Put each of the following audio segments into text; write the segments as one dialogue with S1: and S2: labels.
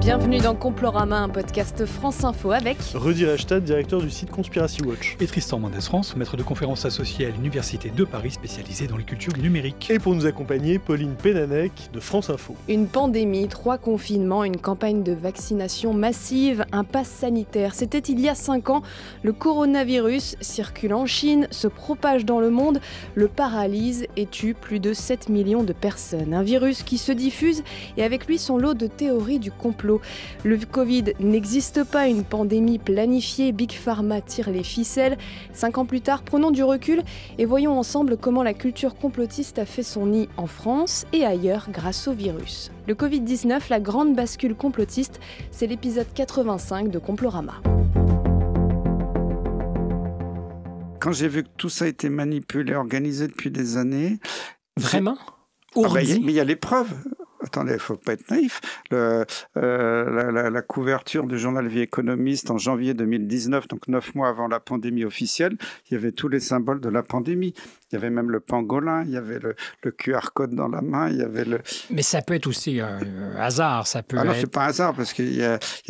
S1: Bienvenue dans Complorama, un podcast France Info avec
S2: Rudy Reichstadt, directeur du site Conspiracy Watch.
S3: Et Tristan Mendès France, maître de conférences associé à l'Université de Paris, spécialisé dans les cultures numériques.
S2: Et pour nous accompagner, Pauline Pénanec de France Info.
S1: Une pandémie, 3 confinements, une campagne de vaccination massive, un pass sanitaire. C'était il y a 5 ans. Le coronavirus circule en Chine, se propage dans le monde, le paralyse et tue plus de 7 millions de personnes. Un virus qui se diffuse et avec lui son lot de théories du complot. Le Covid n'existe pas, une pandémie planifiée, Big Pharma tire les ficelles. 5 ans plus tard, prenons du recul et voyons ensemble comment la culture complotiste a fait son nid en France et ailleurs grâce au virus. Le Covid-19, la grande bascule complotiste, c'est l'épisode 85 de Complorama.
S4: Quand j'ai vu que tout ça a été manipulé, organisé depuis des années...
S3: Vraiment ?
S4: Mais il y a les preuves. Attendez, il ne faut pas être naïf. La couverture du journal Vie économiste en janvier 2019, donc 9 mois avant la pandémie officielle, il y avait tous les symboles de la pandémie. Il y avait même le pangolin, il y avait le QR code dans la main, il y avait le...
S3: Mais ça peut être aussi un hasard, ça peut
S4: non,
S3: être...
S4: c'est pas un hasard, parce qu'il y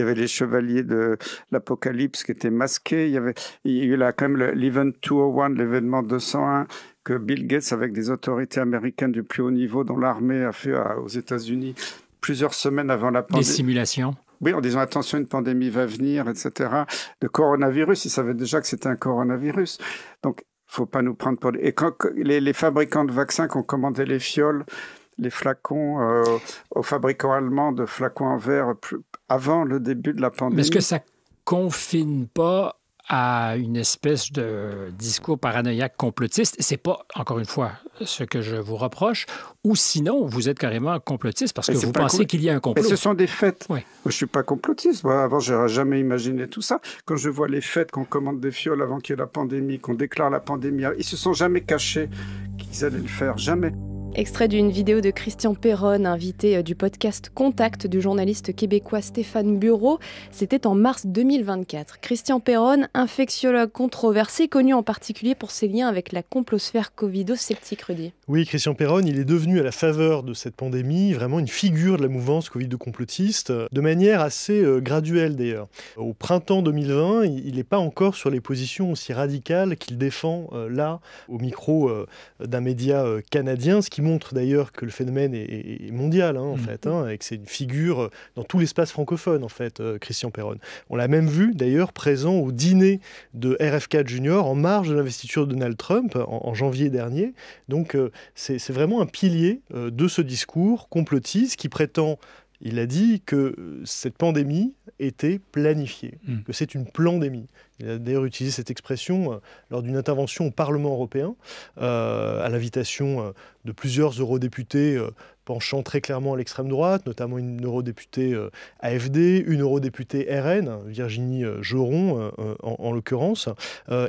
S4: avait les chevaliers de l'Apocalypse qui étaient masqués, il y a eu là quand même l'Event 201, l'événement 201, que Bill Gates, avec des autorités américaines du plus haut niveau, dont l'armée a fait aux États-Unis plusieurs semaines avant la pandémie.
S3: Des simulations.
S4: Oui, en disant attention, une pandémie va venir, etc. Le coronavirus, ils savaient déjà que c'était un coronavirus. Donc, il ne faut pas nous prendre pour... Et quand les fabricants de vaccins qui ont commandé les fioles, les flacons aux fabricants allemands de flacons en verre avant le début de la pandémie...
S3: Mais est-ce que ça confine pas à une espèce de discours paranoïaque complotiste? C'est pas, encore une fois, ce que je vous reproche. Ou sinon, vous êtes carrément complotiste parce que vous pensez qu'il y a un complot.
S4: Mais ce sont des faits.
S3: Oui.
S4: Je ne suis pas complotiste. Moi, avant, je n'aurais jamais imaginé tout ça. Quand je vois les faits, qu'on commande des fioles avant qu'il y ait la pandémie, qu'on déclare la pandémie, ils ne se sont jamais cachés qu'ils allaient le faire. Jamais.
S1: Extrait d'une vidéo de Christian Perron, invité du podcast Contact du journaliste québécois Stéphane Bureau. C'était en mars 2024. Christian Perron, infectiologue controversé, connu en particulier pour ses liens avec la complosphère covido-sceptique, Rudy.
S2: Oui, Christian Perron, il est devenu à la faveur de cette pandémie vraiment une figure de la mouvance covido-complotiste, de manière assez graduelle d'ailleurs. Au printemps 2020, il n'est pas encore sur les positions aussi radicales qu'il défend là, au micro d'un média canadien, ce qui montre d'ailleurs que le phénomène est mondial, en fait, et que c'est une figure dans tout l'espace francophone, en fait, Christian Perron. On l'a même vu d'ailleurs présent au dîner de RF4 Junior en marge de l'investiture de Donald Trump en janvier dernier. Donc c'est vraiment un pilier de ce discours complotiste qui prétend, il a dit, que cette pandémie était planifiée, que c'est une plandémie. Il a d'ailleurs utilisé cette expression lors d'une intervention au Parlement européen, à l'invitation de plusieurs eurodéputés penchant très clairement à l'extrême droite, notamment une eurodéputée AFD, une eurodéputée RN, Virginie Joron en l'occurrence.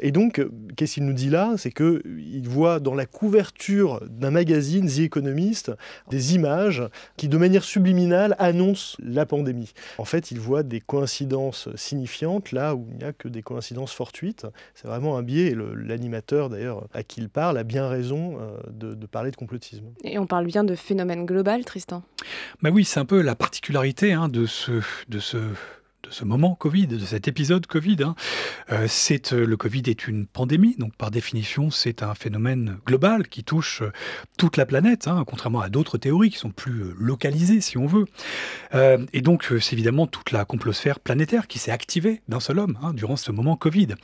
S2: Et donc, qu'est-ce qu'il nous dit là? C'est qu'il voit dans la couverture d'un magazine, The Economist, des images qui, de manière subliminale, annoncent la pandémie. En fait, il voit des coïncidences signifiantes là où il n'y a que des coïncidences fortuites. C'est vraiment un biais, et l'animateur d'ailleurs à qui il parle a bien raison de parler de complotisme.
S1: Et on parle bien de phénomène global, Tristan.
S3: Bah oui, c'est un peu la particularité de ce moment Covid, de cet épisode Covid. Le Covid est une pandémie, donc par définition, c'est un phénomène global qui touche toute la planète, contrairement à d'autres théories qui sont plus localisées, si on veut. Et donc, c'est évidemment toute la complosphère planétaire qui s'est activée d'un seul homme durant ce moment Covid.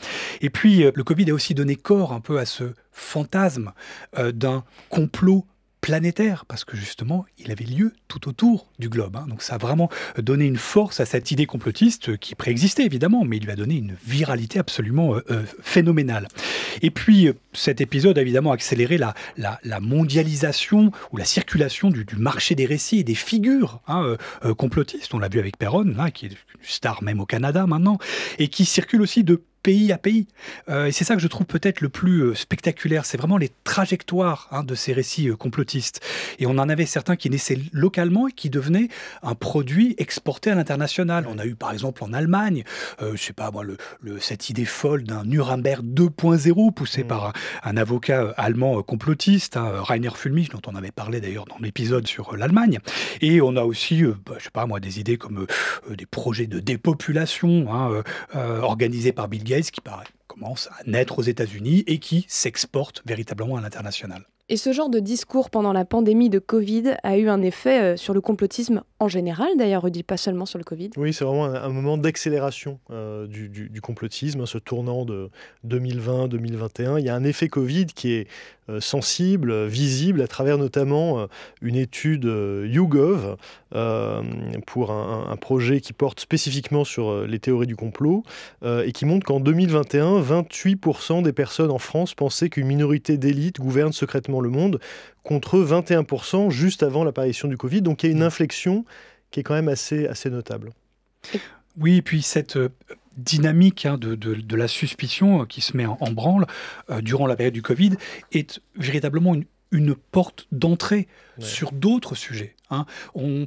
S3: Et puis, le Covid a aussi donné corps un peu à ce fantasme d'un complot planétaire, parce que justement, il avait lieu tout autour du globe. Donc ça a vraiment donné une force à cette idée complotiste qui préexistait évidemment, mais il lui a donné une viralité absolument phénoménale. Et puis, cet épisode a évidemment accéléré la mondialisation ou la circulation du marché des récits et des figures complotistes. On l'a vu avec Perron, qui est une star même au Canada maintenant, et qui circule aussi de pays à pays. Et c'est ça que je trouve peut-être le plus spectaculaire, c'est vraiment les trajectoires de ces récits complotistes. Et on en avait certains qui naissaient localement et qui devenaient un produit exporté à l'international. On a eu par exemple en Allemagne, je sais pas moi, cette idée folle d'un Nuremberg 2.0 poussé par un avocat allemand complotiste, Rainer Fulmich, dont on avait parlé d'ailleurs dans l'épisode sur l'Allemagne. Et on a aussi, je sais pas moi, des idées comme des projets de dépopulation organisés par Bill Gates qui commencent à naître aux États-Unis et qui s'exportent véritablement à l'international.
S1: Et ce genre de discours pendant la pandémie de Covid a eu un effet sur le complotisme en général, d'ailleurs, Rudy, pas seulement sur le Covid.
S2: Oui, c'est vraiment un moment d'accélération du complotisme, se tournant de 2020-2021. Il y a un effet Covid qui est sensible, visible, à travers notamment une étude YouGov pour un projet qui porte spécifiquement sur les théories du complot et qui montre qu'en 2021, 28% des personnes en France pensaient qu'une minorité d'élite gouverne secrètement le monde, contre 21% juste avant l'apparition du Covid. Donc il y a une inflexion qui est quand même assez notable.
S3: Oui, et puis cette dynamique de la suspicion qui se met en branle durant la période du Covid est véritablement une porte d'entrée sur d'autres sujets. On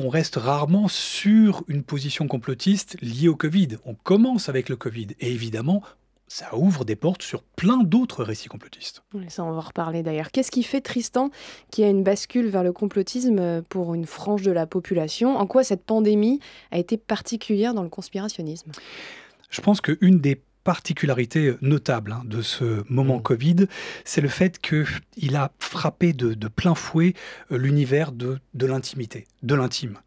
S3: reste rarement sur une position complotiste liée au Covid. On commence avec le Covid et évidemment, ça ouvre des portes sur plein d'autres récits complotistes.
S1: Oui, ça, on va en reparler d'ailleurs. Qu'est-ce qui fait, Tristan, qu'il y a une bascule vers le complotisme pour une frange de la population ? En quoi cette pandémie a été particulière dans le conspirationnisme ?
S3: Je pense qu'une des particularité notable de ce moment Covid, c'est le fait qu'il a frappé de plein fouet l'univers de l'intimité, de l'intime.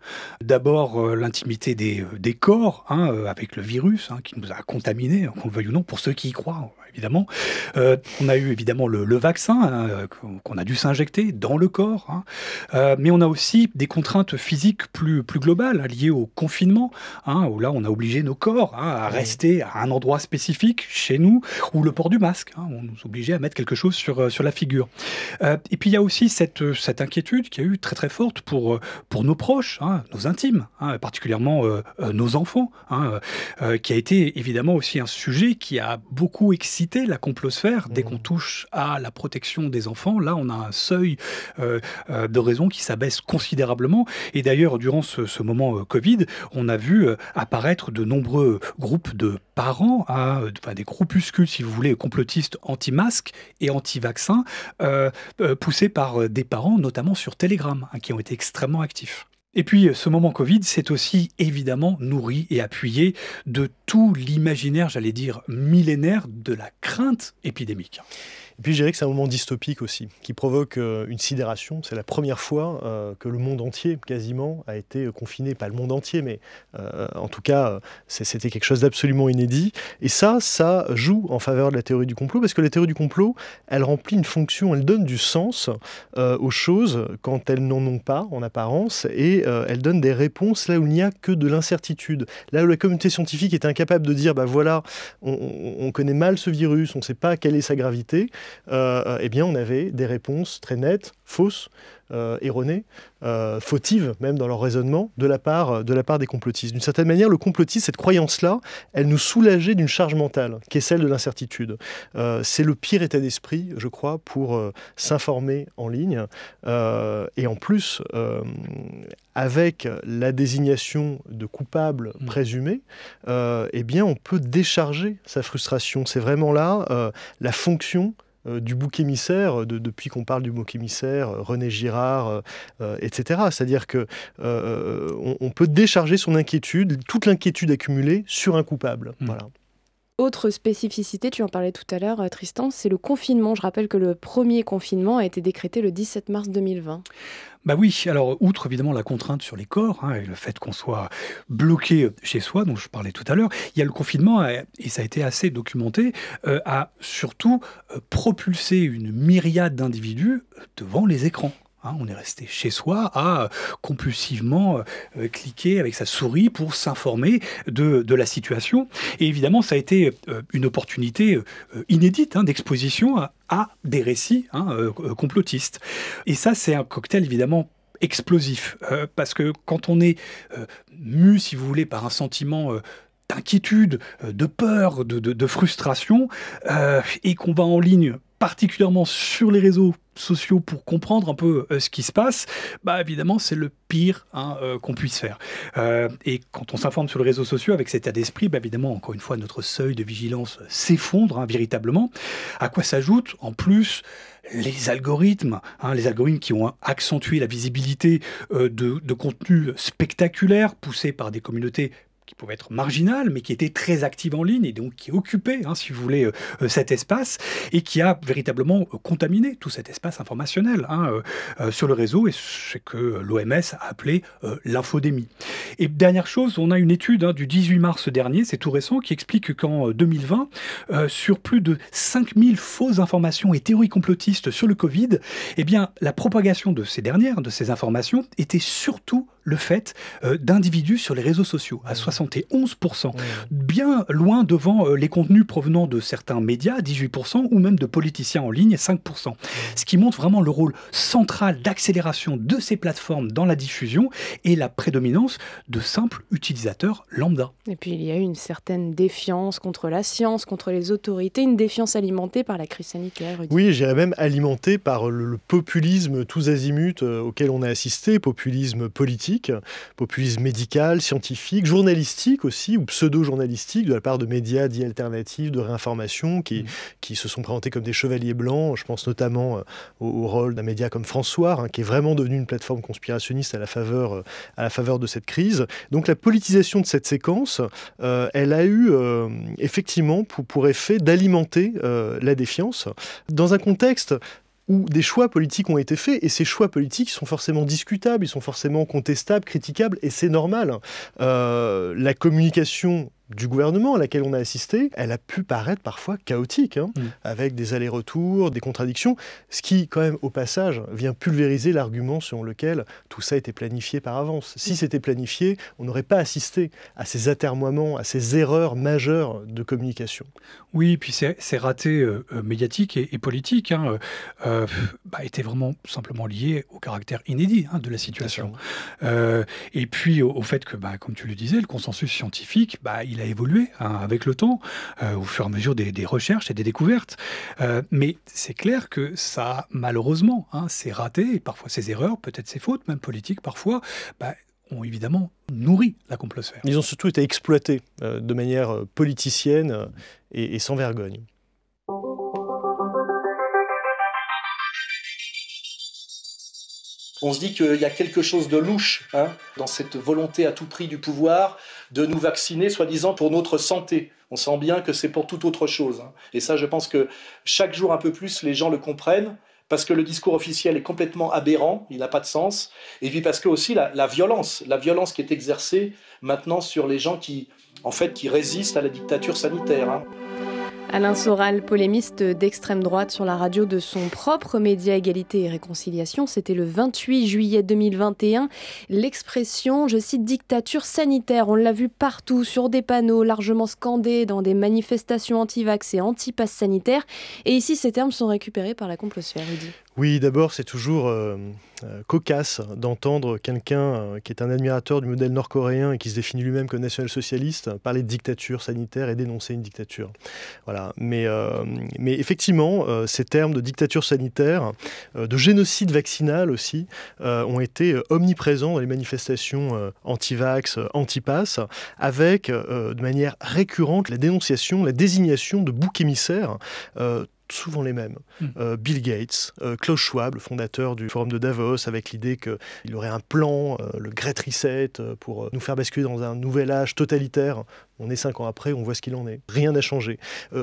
S3: D'abord, l'intimité des corps, avec le virus qui nous a contaminés, qu'on le veuille ou non, pour ceux qui y croient, évidemment. On a eu évidemment le vaccin qu'on a dû s'injecter dans le corps, mais on a aussi des contraintes physiques plus globales liées au confinement, où là on a obligé nos corps à rester à un endroit spécifique chez nous, ou le port du masque, on nous obligeait à mettre quelque chose sur la figure. Et puis il y a aussi cette inquiétude qui a eu très très forte pour nos proches, nos intimes, particulièrement nos enfants, qui a été évidemment aussi un sujet qui a beaucoup excité la complosphère. Dès qu'on touche à la protection des enfants, là on a un seuil de raison qui s'abaisse considérablement. Et d'ailleurs, durant ce moment Covid, on a vu apparaître de nombreux groupes de parents, des groupuscules, si vous voulez, complotistes anti-masques et anti-vaccins, poussés par des parents, notamment sur Telegram, qui ont été extrêmement actifs. Et puis, ce moment Covid, c'est aussi évidemment nourri et appuyé de tout l'imaginaire, j'allais dire, millénaire de la crainte épidémique.
S2: Et puis je dirais que c'est un moment dystopique aussi, qui provoque une sidération. C'est la première fois que le monde entier, quasiment, a été confiné. Pas le monde entier, mais en tout cas, c'était quelque chose d'absolument inédit. Et ça joue en faveur de la théorie du complot, parce que la théorie du complot, elle remplit une fonction, elle donne du sens aux choses quand elles n'en ont pas, en apparence, et elle donne des réponses là où il n'y a que de l'incertitude. Là où la communauté scientifique est incapable de dire, voilà, on connaît mal ce virus, on ne sait pas quelle est sa gravité, eh bien on avait des réponses très nettes, fausses, erronées, fautives même dans leur raisonnement de la part des complotistes. D'une certaine manière, le complotisme, cette croyance-là, elle nous soulageait d'une charge mentale, qui est celle de l'incertitude. C'est le pire état d'esprit, je crois, pour s'informer en ligne. Et en plus, avec la désignation de coupables présumés, eh bien on peut décharger sa frustration. C'est vraiment là la fonction du bouc émissaire, depuis qu'on parle du bouc émissaire, René Girard, etc. C'est-à-dire qu'on peut décharger son inquiétude, toute l'inquiétude accumulée, sur un coupable. Voilà.
S1: Autre spécificité, tu en parlais tout à l'heure, Tristan, c'est le confinement. Je rappelle que le premier confinement a été décrété le 17 mars 2020.
S3: Bah oui, alors outre évidemment la contrainte sur les corps et le fait qu'on soit bloqué chez soi, dont je parlais tout à l'heure, il y a le confinement, et ça a été assez documenté, a surtout propulsé une myriade d'individus devant les écrans. On est resté chez soi à compulsivement cliquer avec sa souris pour s'informer de la situation. Et évidemment, ça a été une opportunité inédite d'exposition à des récits complotistes. Et ça, c'est un cocktail évidemment explosif. Parce que quand on est mu, si vous voulez, par un sentiment d'inquiétude, de peur, de frustration, et qu'on va en ligne particulièrement sur les réseaux sociaux pour comprendre un peu ce qui se passe, évidemment, c'est le pire qu'on puisse faire. Et quand on s'informe sur les réseaux sociaux avec cet état d'esprit, évidemment, encore une fois, notre seuil de vigilance s'effondre véritablement. À quoi s'ajoutent, en plus, les algorithmes qui ont accentué la visibilité de contenus spectaculaires poussés par des communautés qui pouvaient être marginales, mais qui étaient très actives en ligne et donc qui occupaient, si vous voulez, cet espace et qui a véritablement contaminé tout cet espace informationnel sur le réseau, et ce que l'OMS a appelé l'infodémie. Et dernière chose, on a une étude du 18 mars dernier, c'est tout récent, qui explique qu'en 2020, sur plus de 5000 fausses informations et théories complotistes sur le Covid, la propagation de ces informations, était surtout le fait d'individus sur les réseaux sociaux, à 71%, bien loin devant les contenus provenant de certains médias, 18%, ou même de politiciens en ligne, 5%. Ce qui montre vraiment le rôle central d'accélération de ces plateformes dans la diffusion et la prédominance de simples utilisateurs lambda.
S1: Et puis il y a eu une certaine défiance contre la science, contre les autorités, une défiance alimentée par la crise sanitaire. Rudy.
S2: Oui, je dirais même alimentée par le populisme tous azimuts auquel on a assisté, populisme politique, populisme médical, scientifique, journalistique aussi, ou pseudo-journalistique, de la part de médias dits alternatifs, de réinformation, qui se sont présentés comme des chevaliers blancs. Je pense notamment au rôle d'un média comme François, qui est vraiment devenu une plateforme conspirationniste à la faveur de cette crise. Donc la politisation de cette séquence, elle a eu effectivement pour effet d'alimenter la défiance, dans un contexte où des choix politiques ont été faits, et ces choix politiques sont forcément discutables, ils sont forcément contestables, critiquables, et c'est normal. La communication du gouvernement à laquelle on a assisté, elle a pu paraître parfois chaotique, avec des allers-retours, des contradictions, ce qui, quand même, au passage, vient pulvériser l'argument selon lequel tout ça était planifié par avance. Si c'était planifié, on n'aurait pas assisté à ces atermoiements, à ces erreurs majeures de communication.
S3: Oui, puis ces ratés médiatiques et politiques étaient vraiment simplement liés au caractère inédit de la situation. Et puis au fait que, comme tu le disais, le consensus scientifique, il a évolué avec le temps, au fur et à mesure des recherches et des découvertes. Mais c'est clair que ça, malheureusement, ces ratés, et parfois ces erreurs, peut-être ces fautes, même politiques parfois, ont évidemment nourri la complosphère.
S2: Ils ont surtout été exploités de manière politicienne et sans vergogne.
S5: On se dit qu'il y a quelque chose de louche dans cette volonté à tout prix du pouvoir de nous vacciner, soi-disant pour notre santé. On sent bien que c'est pour toute autre chose. Et ça, je pense que chaque jour un peu plus, les gens le comprennent, parce que le discours officiel est complètement aberrant, il n'a pas de sens, et puis parce que aussi la violence qui est exercée maintenant sur les gens qui résistent à la dictature sanitaire.
S1: Alain Soral, polémiste d'extrême droite sur la radio de son propre média Égalité et Réconciliation, c'était le 28 juillet 2021. L'expression, je cite, dictature sanitaire, on l'a vu partout sur des panneaux largement scandés dans des manifestations anti-vax et anti-pass sanitaire. Et ici, ces termes sont récupérés par la complosphère, Rudy.
S2: Oui, d'abord, c'est toujours cocasse d'entendre quelqu'un qui est un admirateur du modèle nord-coréen et qui se définit lui-même comme national-socialiste parler de dictature sanitaire et dénoncer une dictature. Voilà. Mais effectivement, ces termes de dictature sanitaire, de génocide vaccinal aussi, ont été omniprésents dans les manifestations anti-vax, anti-pass, avec de manière récurrente la dénonciation, la désignation de boucs émissaires, souvent les mêmes. Bill Gates, Klaus Schwab, le fondateur du Forum de Davos, avec l'idée qu'il aurait un plan, le Great Reset, pour nous faire basculer dans un nouvel âge totalitaire. On est 5 ans après, on voit ce qu'il en est. Rien n'a changé.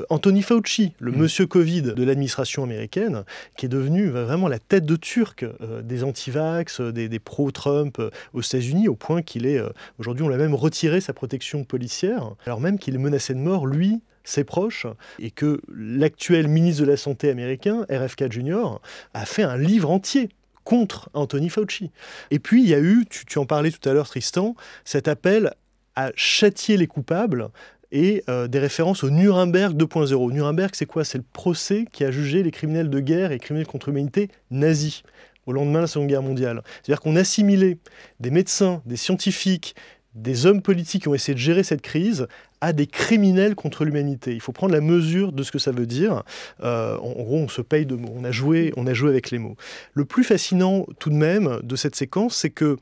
S2: Anthony Fauci, le monsieur Covid de l'administration américaine, qui est devenu vraiment la tête de turc des anti-vax, des pro-Trump aux États-Unis, au point qu'il est, aujourd'hui, on l'a même retiré sa protection policière, alors même qu'il est menacé de mort, lui, ses proches, et que l'actuel ministre de la Santé américain, RFK Jr., a fait un livre entier contre Anthony Fauci. Et puis, il y a eu, tu en parlais tout à l'heure, Tristan, cet appel à châtier les coupables et des références au Nuremberg 2.0. Nuremberg, c'est quoi? C'est le procès qui a jugé les criminels de guerre et criminels contre l'humanité nazis au lendemain de la Seconde Guerre mondiale. C'est-à-dire qu'on assimilait des médecins, des scientifiques, des hommes politiques qui ont essayé de gérer cette crise à des criminels contre l'humanité. Il faut prendre la mesure de ce que ça veut dire. En gros, on se paye de mots. On a joué avec les mots. Le plus fascinant tout de même de cette séquence, c'est que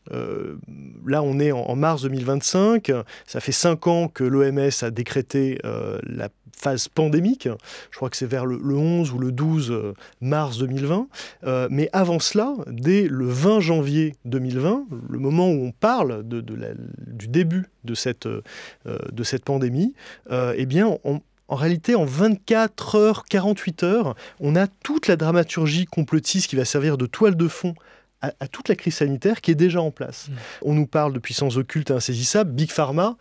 S2: là, on est en mars 2025. Ça fait 5 ans que l'OMS a décrété la phase pandémique. Je crois que c'est vers le 11 ou le 12 mars 2020. Mais avant cela, dès le 20 janvier 2020, le moment où on parle du début de cette pandémie, eh bien, en réalité, en 24 heures, 48 heures, on a toute la dramaturgie complotiste qui va servir de toile de fond à toute la crise sanitaire qui est déjà en place. On nous parle de puissances occultes et insaisissables, Big Pharma,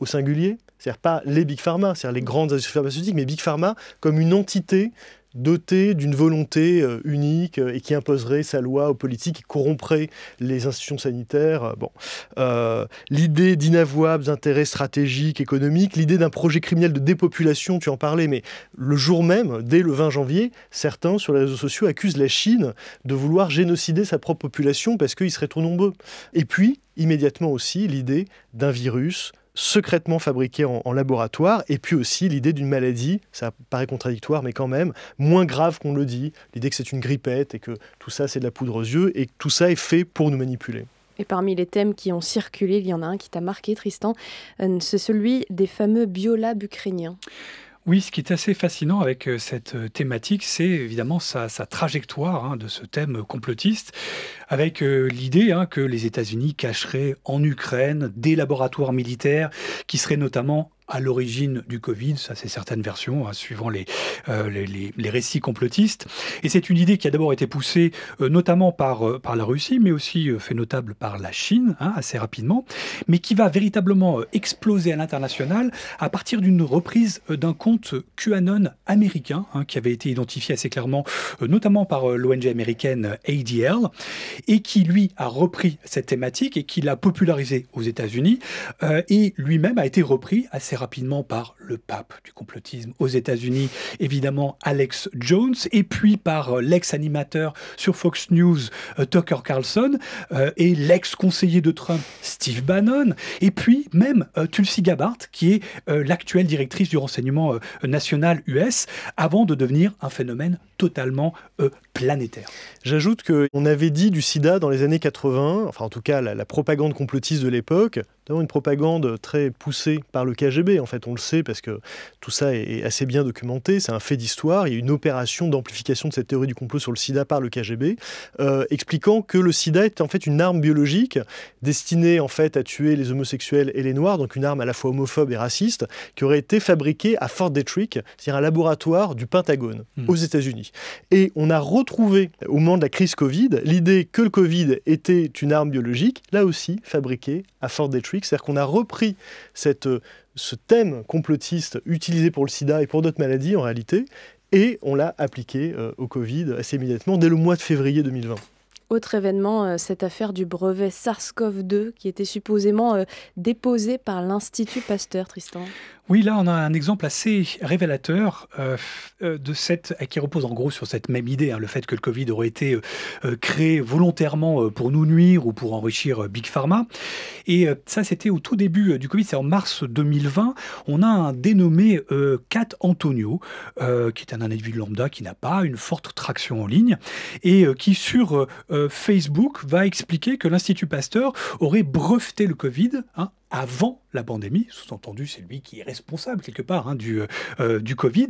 S2: au singulier, c'est-à-dire pas les Big Pharma, c'est-à-dire les grandes industries pharmaceutiques, mais Big Pharma comme une entité dotée d'une volonté unique et qui imposerait sa loi aux politiques, qui corromprait les institutions sanitaires. L'idée d'inavouables intérêts stratégiques, économiques, l'idée d'un projet criminel de dépopulation, tu en parlais, mais le jour même, dès le 20 janvier, certains sur les réseaux sociaux accusent la Chine de vouloir génocider sa propre population parce qu'ils seraient trop nombreux. Et puis, immédiatement aussi, l'idée d'un virus secrètement fabriqué en laboratoire, et puis aussi l'idée d'une maladie, ça paraît contradictoire, mais quand même, moins grave qu'on le dit, l'idée que c'est une grippette et que tout ça c'est de la poudre aux yeux, et que tout ça est fait pour nous manipuler.
S1: Et parmi les thèmes qui ont circulé, il y en a un qui t'a marqué, Tristan, c'est celui des fameux biolabs ukrainiens.
S3: Oui, ce qui est assez fascinant avec cette thématique, c'est évidemment sa trajectoire de ce thème complotiste, avec l'idée que les États-Unis cacheraient en Ukraine des laboratoires militaires qui seraient notamment à l'origine du Covid, ça c'est certaines versions, suivant les récits complotistes. Et c'est une idée qui a d'abord été poussée notamment par la Russie, mais aussi fait notable par la Chine, assez rapidement, mais qui va véritablement exploser à l'international à partir d'une reprise d'un compte QAnon américain, qui avait été identifié assez clairement, notamment par l'ONG américaine ADL, et qui lui a repris cette thématique et qui l'a popularisée aux États-Unis, et lui-même a été repris assez rapidement par le pape du complotisme aux États-Unis, évidemment Alex Jones, et puis par l'ex-animateur sur Fox News, Tucker Carlson, et l'ex-conseiller de Trump, Steve Bannon, et puis même Tulsi Gabbard, qui est l'actuelle directrice du renseignement national US, avant de devenir un phénomène totalement planétaire.
S2: J'ajoute qu'on avait dit du sida dans les années 80, enfin en tout cas la propagande complotiste de l'époque, notamment une propagande très poussée par le KGB, en fait on le sait parce que tout ça est assez bien documenté, c'est un fait d'histoire, il y a une opération d'amplification de cette théorie du complot sur le sida par le KGB, expliquant que le sida est en fait une arme biologique destinée en fait à tuer les homosexuels et les noirs, donc une arme à la fois homophobe et raciste, qui aurait été fabriquée à Fort Detrick, c'est-à-dire un laboratoire du Pentagone aux États-Unis. Et on a retrouvé au moment de la crise Covid l'idée que le Covid était une arme biologique, là aussi fabriquée à Fort Detrick, c'est-à-dire qu'on a repris ce thème complotiste utilisé pour le sida et pour d'autres maladies en réalité, et on l'a appliqué au Covid assez immédiatement dès le mois de février 2020.
S1: Autre événement, cette affaire du brevet SARS-CoV-2 qui était supposément déposé par l'Institut Pasteur, Tristan.
S3: Oui, là, on a un exemple assez révélateur qui repose en gros sur cette même idée, le fait que le Covid aurait été créé volontairement pour nous nuire ou pour enrichir Big Pharma. Et ça, c'était au tout début du Covid, c'est en mars 2020. On a un dénommé Kat Antonio, qui est un individu lambda qui n'a pas une forte traction en ligne et qui, sur Facebook, va expliquer que l'Institut Pasteur aurait breveté le Covid avant la pandémie, sous-entendu c'est lui qui est responsable quelque part du Covid,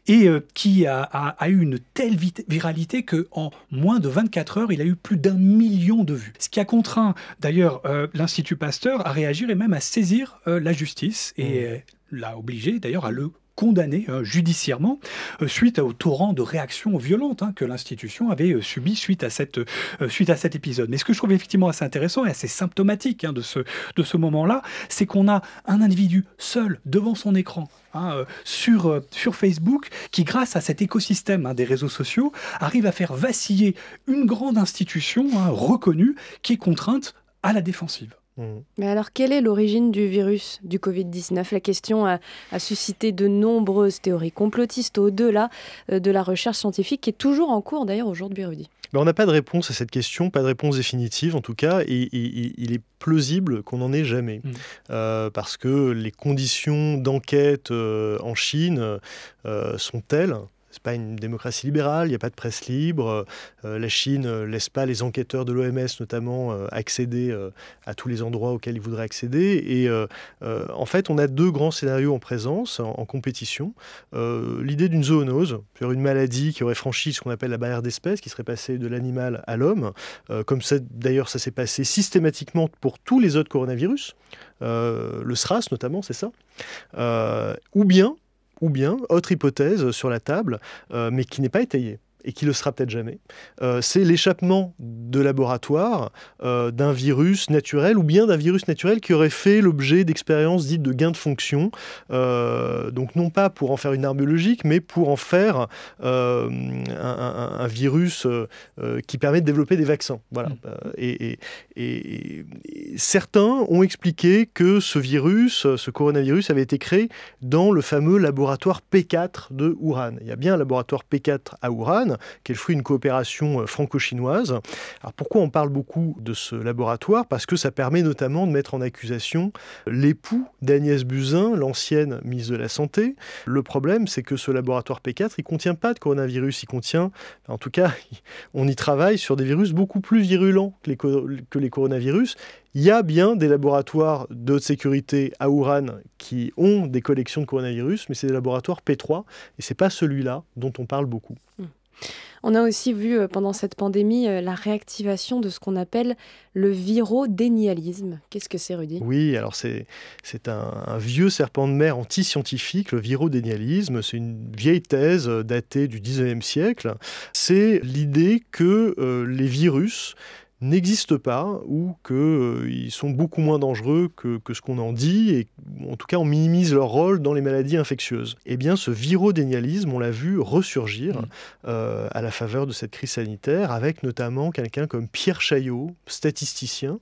S3: et qui a eu une telle viralité qu'en moins de 24 heures, il a eu plus d'1 million de vues. Ce qui a contraint d'ailleurs l'Institut Pasteur à réagir et même à saisir la justice, et l'a obligé d'ailleurs à le condamné judiciairement suite au torrent de réactions violentes que l'institution avait subi suite à cet épisode. Mais ce que je trouve effectivement assez intéressant et assez symptomatique de ce moment-là, c'est qu'on a un individu seul devant son écran sur Facebook qui, grâce à cet écosystème des réseaux sociaux, arrive à faire vaciller une grande institution reconnue qui est contrainte à la défensive.
S1: Mais alors, quelle est l'origine du virus du Covid-19 ? La question a suscité de nombreuses théories complotistes au-delà de la recherche scientifique qui est toujours en cours d'ailleurs aujourd'hui, Rudy.
S2: On n'a pas de réponse à cette question, pas de réponse définitive en tout cas, et il est plausible qu'on n'en ait jamais. Parce que les conditions d'enquête en Chine sont telles. C'est pas une démocratie libérale, il n'y a pas de presse libre. La Chine ne laisse pas les enquêteurs de l'OMS notamment accéder à tous les endroits auxquels ils voudraient accéder. Et en fait, on a deux grands scénarios en présence, en compétition. L'idée d'une zoonose, c'est-à-dire une maladie qui aurait franchi ce qu'on appelle la barrière d'espèce, qui serait passée de l'animal à l'homme. Comme ça, d'ailleurs, ça s'est passé systématiquement pour tous les autres coronavirus. Le SRAS notamment, c'est ça. Ou bien, autre hypothèse sur la table, mais qui n'est pas étayée, et qui le sera peut-être jamais, c'est l'échappement de laboratoire d'un virus naturel, ou bien d'un virus naturel qui aurait fait l'objet d'expériences dites de gain de fonction, donc non pas pour en faire une arme biologique, mais pour en faire un virus qui permet de développer des vaccins. Voilà. Et certains ont expliqué que ce virus, ce coronavirus, avait été créé dans le fameux laboratoire P4 de Wuhan. Il y a bien un laboratoire P4 à Wuhan, qui est le fruit d'une coopération franco-chinoise. Alors pourquoi on parle beaucoup de ce laboratoire ? Parce que ça permet notamment de mettre en accusation l'époux d'Agnès Buzyn, l'ancienne ministre de la Santé. Le problème, c'est que ce laboratoire P4, il ne contient pas de coronavirus, il contient, en tout cas, on y travaille sur des virus beaucoup plus virulents que les coronavirus. Il y a bien des laboratoires de haute sécurité à Wuhan qui ont des collections de coronavirus, mais c'est des laboratoires P3, et ce n'est pas celui-là dont on parle beaucoup.
S1: On a aussi vu pendant cette pandémie la réactivation de ce qu'on appelle le virodénialisme. Qu'est-ce que c'est, Rudy ?
S2: Oui, alors c'est un vieux serpent de mer anti-scientifique, le virodénialisme. C'est une vieille thèse datée du 19e siècle. C'est l'idée que les virus n'existent pas ou qu'ils sont beaucoup moins dangereux que ce qu'on en dit, et en tout cas on minimise leur rôle dans les maladies infectieuses. Eh bien ce virodénialisme, on l'a vu ressurgir à la faveur de cette crise sanitaire, avec notamment quelqu'un comme Pierre Chaillot, statisticien,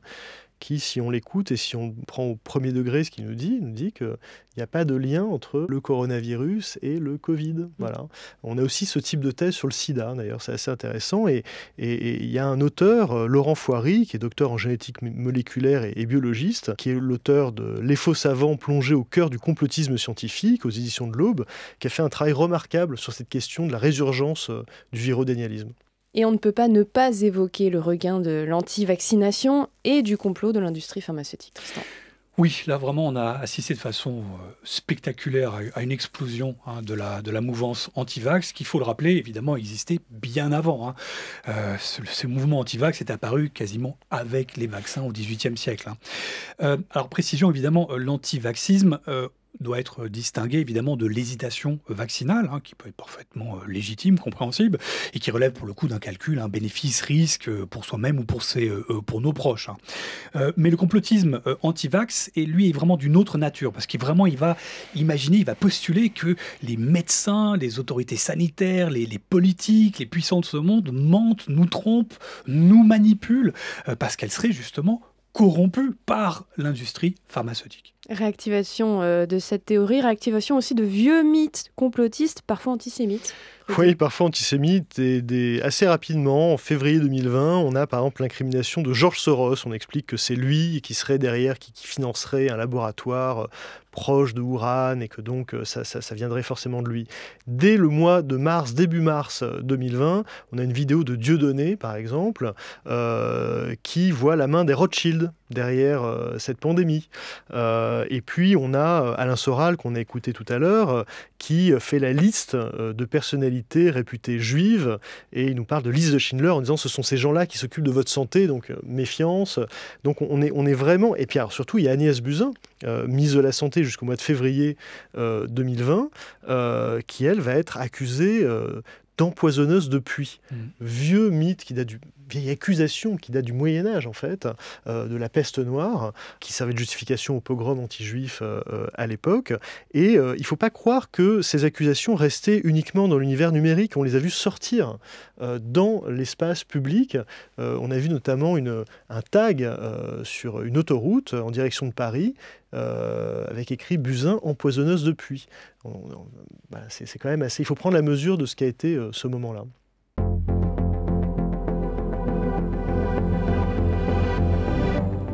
S2: qui, si on l'écoute et si on prend au premier degré ce qu'il nous dit qu'il n'y a pas de lien entre le coronavirus et le Covid. Voilà. On a aussi ce type de thèse sur le sida, d'ailleurs, c'est assez intéressant. Et il y a un auteur, Laurent Foiry, qui est docteur en génétique moléculaire et biologiste, qui est l'auteur de Les faux savants plongés au cœur du complotisme scientifique, aux éditions de l'Aube, qui a fait un travail remarquable sur cette question de la résurgence du virodénialisme.
S1: Et on ne peut pas ne pas évoquer le regain de l'anti-vaccination et du complot de l'industrie pharmaceutique. Tristan.
S3: Oui, là vraiment on a assisté de façon spectaculaire à une explosion de la mouvance anti-vax, qui, il faut le rappeler, évidemment existait bien avant. Ce mouvement anti-vax est apparu quasiment avec les vaccins au XVIIIe siècle. Alors précision, évidemment, l'anti-vaxisme doit être distingué évidemment de l'hésitation vaccinale, qui peut être parfaitement légitime, compréhensible, et qui relève pour le coup d'un calcul, un bénéfice-risque pour soi-même ou pour nos proches. Mais le complotisme anti-vax, lui, est vraiment d'une autre nature, parce qu'il va imaginer, il va postuler que les médecins, les autorités sanitaires, les politiques, les puissants de ce monde mentent, nous trompent, nous manipulent, parce qu'elles seraient justement corrompues par l'industrie pharmaceutique.
S1: Réactivation de cette théorie, réactivation aussi de vieux mythes complotistes, parfois antisémites.
S2: Oui, parfois antisémites, et assez rapidement, en février 2020, on a par exemple l'incrimination de George Soros. On explique que c'est lui qui serait derrière, qui financerait un laboratoire proche de Wuhan, et que donc ça viendrait forcément de lui. Dès le mois de mars, début mars 2020, on a une vidéo de Dieudonné, par exemple, qui voit la main des Rothschild derrière cette pandémie. Et puis on a Alain Soral, qu'on a écouté tout à l'heure, qui fait la liste de personnalités réputées juives, et il nous parle de liste de Schindler en disant ce sont ces gens-là qui s'occupent de votre santé, donc méfiance. Donc on est vraiment... Et puis alors, surtout, il y a Agnès Buzyn, ministre de la Santé jusqu'au mois de février 2020, qui elle va être accusée d'empoisonneuse de pluie. Vieux mythe vieille accusation qui date du Moyen-Âge, en fait, de la peste noire, qui servait de justification au pogrom anti-juif à l'époque. Et il ne faut pas croire que ces accusations restaient uniquement dans l'univers numérique. On les a vues sortir dans l'espace public. On a vu notamment un tag sur une autoroute en direction de Paris, avec écrit « Buzyn, empoisonneuse de pluie ». C'est quand même assez... Il faut prendre la mesure de ce qu'a été ce moment-là.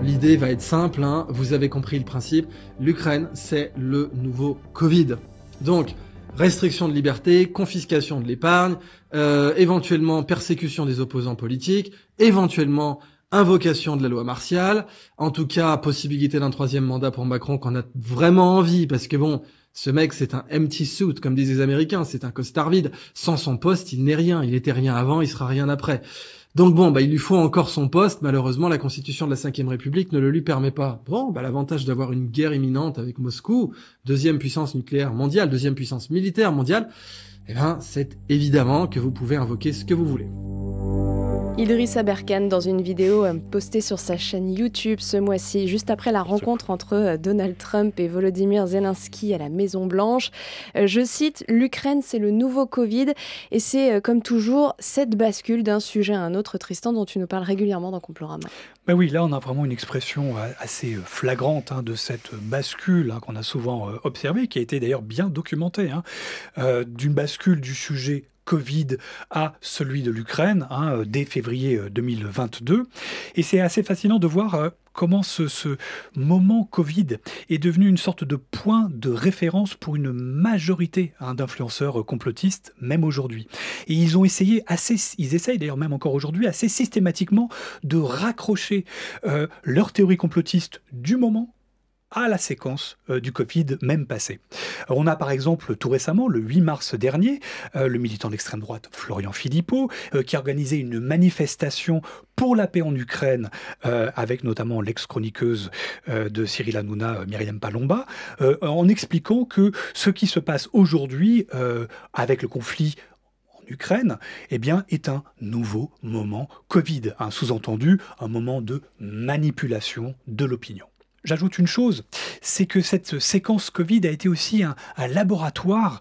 S6: L'idée va être simple, hein, vous avez compris le principe. L'Ukraine, c'est le nouveau Covid. Donc, restriction de liberté, confiscation de l'épargne, éventuellement persécution des opposants politiques, éventuellement invocation de la loi martiale, en tout cas possibilité d'un 3e mandat pour Macron qu'on a vraiment envie, parce que bon, ce mec c'est un empty suit, comme disent les Américains, c'est un costard vide. Sans son poste, il n'est rien, il était rien avant, il sera rien après. Donc bon, il lui faut encore son poste. Malheureusement, la Constitution de la Ve République ne le lui permet pas. Bon, l'avantage d'avoir une guerre imminente avec Moscou, 2e puissance nucléaire mondiale, 2e puissance militaire mondiale, c'est évidemment que vous pouvez invoquer ce que vous voulez.
S1: Idriss Aberkane, dans une vidéo postée sur sa chaîne YouTube ce mois-ci, juste après la rencontre entre Donald Trump et Volodymyr Zelensky à la Maison-Blanche. Je cite, « L'Ukraine, c'est le nouveau Covid » et c'est, comme toujours, cette bascule d'un sujet à un autre, Tristan, dont tu nous parles régulièrement dans Complorama.
S3: Oui, là, on a vraiment une expression assez flagrante de cette bascule qu'on a souvent observée, qui a été d'ailleurs bien documentée, d'une bascule du sujet Covid à celui de l'Ukraine dès février 2022. Et c'est assez fascinant de voir comment ce moment Covid est devenu une sorte de point de référence pour une majorité d'influenceurs complotistes, même aujourd'hui. Et ils essayent d'ailleurs même encore aujourd'hui assez systématiquement de raccrocher leur théorie complotiste du moment à la séquence du Covid même passé. On a par exemple tout récemment, le 8 mars dernier, le militant d'extrême droite Florian Philippot, qui a organisé une manifestation pour la paix en Ukraine, avec notamment l'ex-chroniqueuse de Cyril Hanouna, Myriam Palomba, en expliquant que ce qui se passe aujourd'hui avec le conflit Ukraine, est un nouveau moment Covid, sous-entendu un moment de manipulation de l'opinion. J'ajoute une chose, c'est que cette séquence Covid a été aussi un laboratoire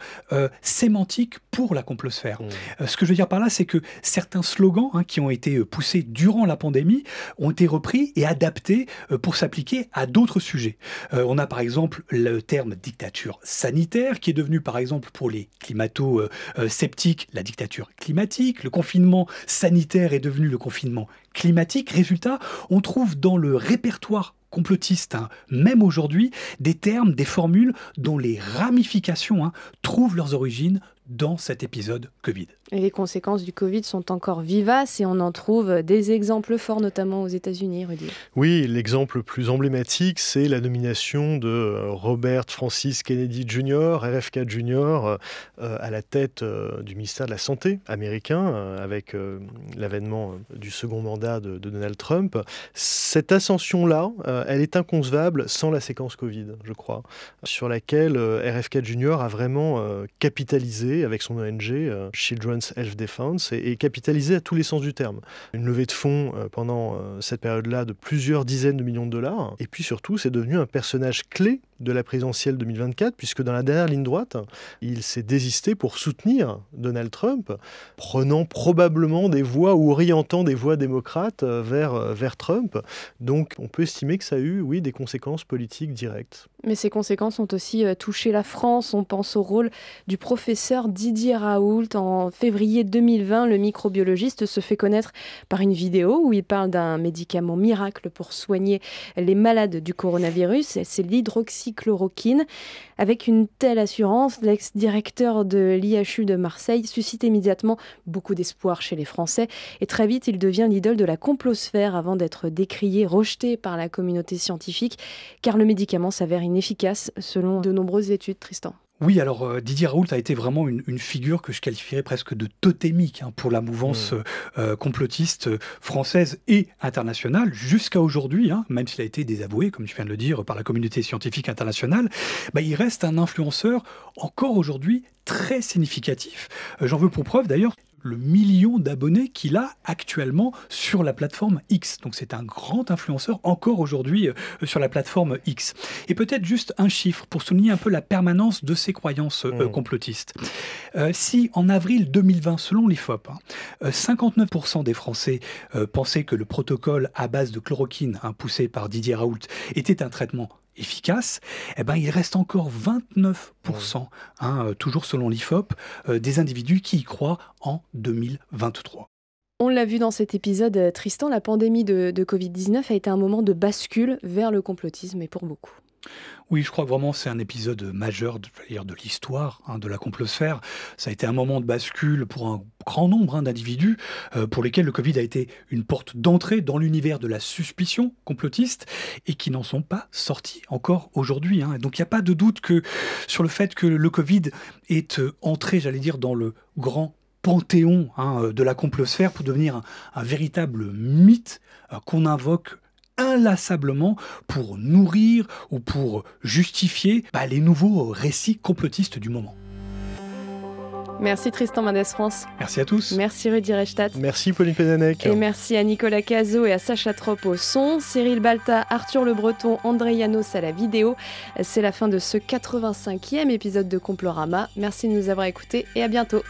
S3: sémantique pour la complosphère. Ce que je veux dire par là, c'est que certains slogans qui ont été poussés durant la pandémie ont été repris et adaptés pour s'appliquer à d'autres sujets. On a par exemple le terme dictature sanitaire qui est devenu par exemple pour les climato-sceptiques la dictature climatique. Le confinement sanitaire est devenu le confinement climatique. Résultat, on trouve dans le répertoire complotiste, même aujourd'hui, des termes, des formules dont les ramifications trouvent leurs origines dans cet épisode Covid.
S1: Et les conséquences du Covid sont encore vivaces et on en trouve des exemples forts, notamment aux États-Unis, Rudy.
S2: Oui, l'exemple le plus emblématique, c'est la nomination de Robert Francis Kennedy Jr., RFK Jr., à la tête du ministère de la Santé américain, avec l'avènement du second mandat de Donald Trump. Cette ascension-là, elle est inconcevable sans la séquence Covid, je crois, sur laquelle RFK Jr. a vraiment capitalisé avec son ONG, Children's Health Defense, et capitalisé à tous les sens du terme. Une levée de fonds pendant cette période-là de plusieurs dizaines de millions de dollars. Et puis surtout, c'est devenu un personnage clé de la présidentielle 2024, puisque dans la dernière ligne droite, il s'est désisté pour soutenir Donald Trump, prenant probablement des voix ou orientant des voix démocrates vers Trump. Donc on peut estimer que ça a eu, oui, des conséquences politiques directes.
S1: Mais ces conséquences ont aussi touché la France. On pense au rôle du professeur Didier Raoult. En février 2020, le microbiologiste se fait connaître par une vidéo où il parle d'un médicament miracle pour soigner les malades du coronavirus. C'est l'hydroxychloroquine. Avec une telle assurance, l'ex-directeur de l'IHU de Marseille suscite immédiatement beaucoup d'espoir chez les Français. Et très vite, il devient l'idole de la complosphère avant d'être décrié, rejeté par la communauté scientifique, car le médicament s'avère inefficace selon de nombreuses études, Tristan.
S3: Oui, alors Didier Raoult a été vraiment une figure que je qualifierais presque de totémique pour la mouvance complotiste française et internationale, jusqu'à aujourd'hui, même s'il a été désavoué, comme tu viens de le dire, par la communauté scientifique internationale, il reste un influenceur encore aujourd'hui très significatif. J'en veux pour preuve d'ailleurs le million d'abonnés qu'il a actuellement sur la plateforme X. Donc c'est un grand influenceur encore aujourd'hui sur la plateforme X. Et peut-être juste un chiffre pour souligner un peu la permanence de ces croyances complotistes. Si en avril 2020, selon l'IFOP, 59% des Français pensaient que le protocole à base de chloroquine poussé par Didier Raoult était un traitement efficace, il reste encore 29%, toujours selon l'IFOP, des individus qui y croient en 2023.
S1: On l'a vu dans cet épisode, Tristan, la pandémie de Covid-19 a été un moment de bascule vers le complotisme, et pour beaucoup.
S3: Oui, je crois que vraiment c'est un épisode majeur de l'histoire de la complosphère. Ça a été un moment de bascule pour un grand nombre d'individus pour lesquels le Covid a été une porte d'entrée dans l'univers de la suspicion complotiste et qui n'en sont pas sortis encore aujourd'hui. Donc il n'y a pas de doute sur le fait que le Covid est entré, dans le grand panthéon de la complosphère pour devenir un véritable mythe qu'on invoque inlassablement pour nourrir ou pour justifier les nouveaux récits complotistes du moment.
S1: Merci Tristan Mendès France.
S3: Merci à tous.
S1: Merci Rudy Reichstadt.
S2: Merci Pauline Pédanec.
S1: Et merci à Nicolas Cazot et à Sacha Tropp au son, Cyril Balta, Arthur Le Breton, André Yanos à la vidéo. C'est la fin de ce 85e épisode de Complorama. Merci de nous avoir écoutés et à bientôt.